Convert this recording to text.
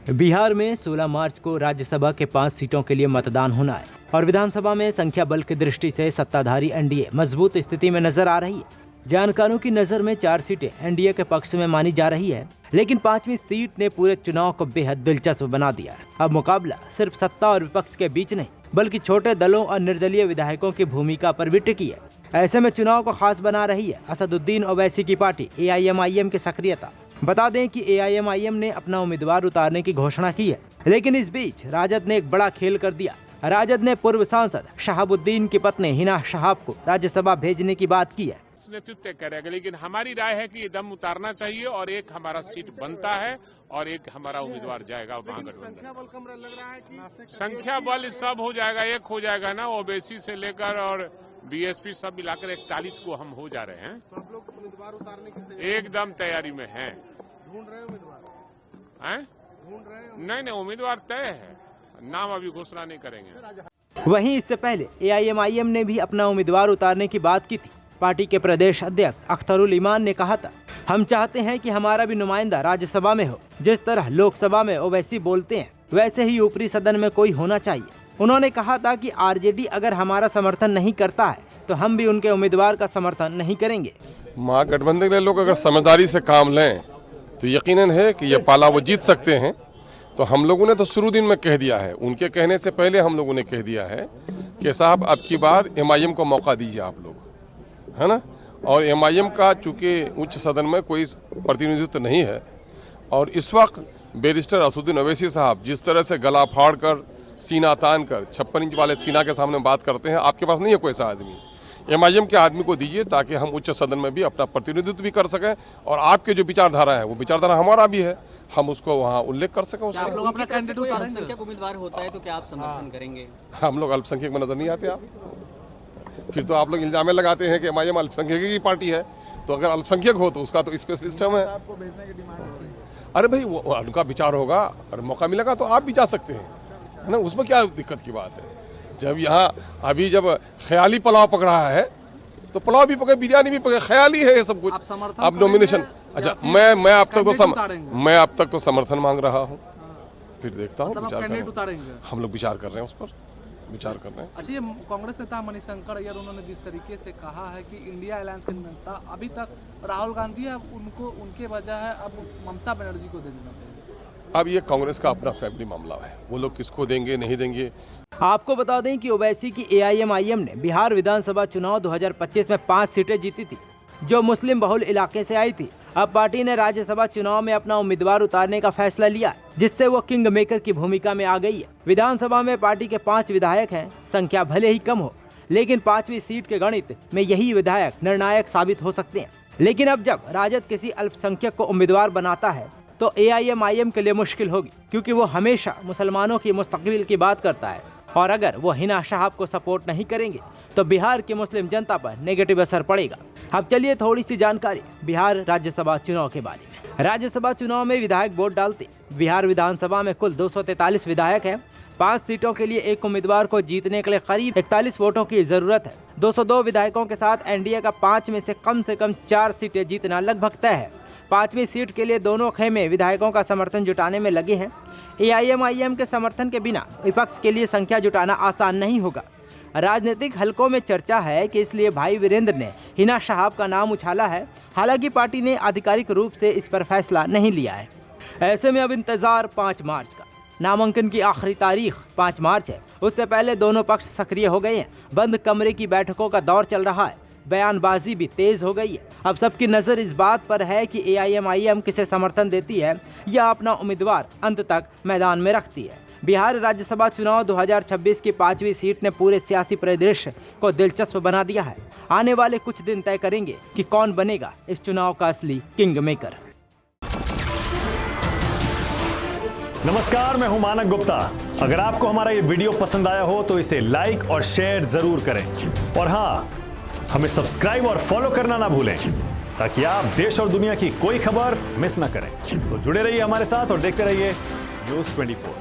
बिहार में 16 मार्च को राज्यसभा के 5 सीटों के लिए मतदान होना है और विधानसभा में संख्या बल की दृष्टि से सत्ताधारी एनडीए मजबूत स्थिति में नजर आ रही है। जानकारों की नजर में 4 सीटें एनडीए के पक्ष में मानी जा रही है, लेकिन 5वीं सीट ने पूरे चुनाव को बेहद दिलचस्प बना दिया है। अब मुकाबला सिर्फ सत्ता और विपक्ष के बीच नहीं, बल्कि छोटे दलों और निर्दलीय विधायकों की भूमिका पर भी टिकी है। ऐसे में चुनाव को खास बना रही है असदुद्दीन ओवैसी की पार्टी एआईएमआईएम की सक्रियता। बता दें कि एआईएमआईएम ने अपना उम्मीदवार उतारने की घोषणा की है, लेकिन इस बीच राजद ने एक बड़ा खेल कर दिया। राजद ने पूर्व सांसद शहाबुद्दीन की पत्नी हिना शहाब को राज्यसभा भेजने की बात की है। नेतृत्व तय करेगा, लेकिन हमारी राय है कि ये दम उतारना चाहिए और एक हमारा सीट बनता है और एक हमारा उम्मीदवार जाएगा महागठबंधन। संख्या बल सब हो जाएगा, एक हो जाएगा ना, ओबीसी से लेकर और बीएसपी सब मिलाकर 41 को हम हो जा रहे हैं। तो आप लोग उम्मीदवार उतारने की एकदम तैयारी में हैं। ढूंढ रहे उम्मीदवार? ढूंढ रहे? नहीं, उम्मीदवार तय है, नाम अभी घोषणा नहीं करेंगे। वहीं इससे पहले एआईएमआईएम ने भी अपना उम्मीदवार उतारने की बात की थी। पार्टी के प्रदेश अध्यक्ष अख्तरुल ईमान ने कहा था, हम चाहते हैं कि हमारा भी नुमाइंदा राज्यसभा में हो। जिस तरह लोकसभा में ओवैसी बोलते हैं, वैसे ही ऊपरी सदन में कोई होना चाहिए। उन्होंने कहा था कि आरजेडी अगर हमारा समर्थन नहीं करता है तो हम भी उनके उम्मीदवार का समर्थन नहीं करेंगे। महागठबंधन के लोग अगर समझदारी से काम लें तो यकीनन है कि ये पाला वो जीत सकते हैं। तो हम लोगों ने तो शुरू दिन में कह दिया है, उनके कहने से पहले हम लोगों ने कह दिया है कि साहब अब की बार एमआईएम को मौका दीजिए आप लोग, है ना। और एमआईएम का चूंकि उच्च सदन में कोई प्रतिनिधित्व नहीं है और इस वक्त बैरिस्टर असदुद्दीन ओवैसी साहब जिस तरह से गला फाड़ कर सीना तान कर 56 इंच वाले सीना के सामने बात करते हैं, आपके पास नहीं है कोई ऐसा आदमी। एमआईएम के आदमी को दीजिए ताकि हम उच्च सदन में भी अपना प्रतिनिधित्व भी कर सकें और आपके जो विचारधारा है वो विचारधारा हमारा भी है, हम उसको वहाँ उल्लेख कर सकें। आप लोग अपना कैंडिडेट अल्पसंख्यक उम्मीदवार होता है तो क्या आप समर्थन करेंगे? हम लोग अल्पसंख्यक में नजर नहीं आते आप। फिर तो आप लोग इल्जाम लगाते हैं कि एमआईएम अल्पसंख्यक की पार्टी है, तो अगर अल्पसंख्यक हो तो उसका तो स्पेशलिस्ट हम है। अरे भाई वो उनका विचार होगा और मौका मिलेगा तो आप भी जा सकते हैं, है ना, उसमें क्या दिक्कत की बात है। जब यहाँ अभी जब ख्याली पुलाव पकड़ा है तो पुलाव भी पके, बिरयानी भी पके, ख्याली है ये सब कुछ। अब नॉमिनेशन, अच्छा मैं अब तक तो समर्थन मांग रहा हूँ, फिर देखता हूँ, हम लोग विचार कर रहे हैं, उस पर विचार कर रहे हैं। अच्छा, ये कांग्रेस नेता मणिशंकर अय्यर उन्होंने जिस तरीके से कहा है कि इंडिया अलायंस के नेता अभी तक राहुल गांधी है, उनको उनके बजाय अब ममता बनर्जी को दे देना चाहिए। अब ये कांग्रेस का अपना फैमिली मामला है, वो लोग किसको देंगे नहीं देंगे। आपको बता दें कि ओवैसी की एआईएमआईएम ने बिहार विधानसभा चुनाव 2025 में 5 सीटें जीती थी, जो मुस्लिम बहुल इलाके से आई थी। अब पार्टी ने राज्यसभा चुनाव में अपना उम्मीदवार उतारने का फैसला लिया, जिससे वो किंग मेकर की भूमिका में आ गई है। विधानसभा में पार्टी के 5 विधायक हैं, संख्या भले ही कम हो, लेकिन 5वीं सीट के गणित में यही विधायक निर्णायक साबित हो सकते हैं। लेकिन अब जब राजद किसी अल्पसंख्यक को उम्मीदवार बनाता है तो एआईएमआईएम के लिए मुश्किल होगी, क्योंकि वो हमेशा मुसलमानों की मुस्तकबिल की बात करता है और अगर वो हिना शहाब को सपोर्ट नहीं करेंगे तो बिहार की मुस्लिम जनता पर नेगेटिव असर पड़ेगा। अब चलिए थोड़ी सी जानकारी बिहार राज्यसभा चुनाव के बारे में। राज्यसभा चुनाव में विधायक वोट डालते। बिहार विधानसभा में कुल 243 विधायक हैं। 5 सीटों के लिए एक उम्मीदवार को जीतने के लिए करीब 41 वोटों की जरूरत है। 202 विधायकों के साथ एनडीए का 5 में से कम 4 सीटें जीतना लगभग तय है। 5वीं सीट के लिए दोनों खेमे विधायकों का समर्थन जुटाने में लगे हैं। एआईएमआईएम के समर्थन के बिना विपक्ष के लिए संख्या जुटाना आसान नहीं होगा। राजनीतिक हलकों में चर्चा है कि इसलिए भाई वीरेंद्र ने हिना शहाब का नाम उछाला है। हालांकि पार्टी ने आधिकारिक रूप से इस पर फैसला नहीं लिया है। ऐसे में अब इंतजार 5 मार्च का। नामांकन की आखिरी तारीख 5 मार्च है। उससे पहले दोनों पक्ष सक्रिय हो गए हैं। बंद कमरे की बैठकों का दौर चल रहा है। बयानबाजी भी तेज हो गई है। अब सबकी नजर इस बात पर है कि एआईएमआईएम किसे समर्थन देती है या अपना उम्मीदवार अंत तक मैदान में रखती है। बिहार राज्यसभा चुनाव 2026 की 5वीं सीट ने पूरे सियासी परिदृश्य को दिलचस्प बना दिया है। आने वाले कुछ दिन तय करेंगे कि कौन बनेगा इस चुनाव का असली किंग मेकर। नमस्कार, मैं हूं मानक गुप्ता। अगर आपको हमारा ये वीडियो पसंद आया हो तो इसे लाइक और शेयर जरूर करें और हाँ, हमें सब्सक्राइब और फॉलो करना ना भूलें ताकि आप देश और दुनिया की कोई खबर मिस ना करें। तो जुड़े रहिए हमारे साथ और देखते रहिए न्यूज़ 24।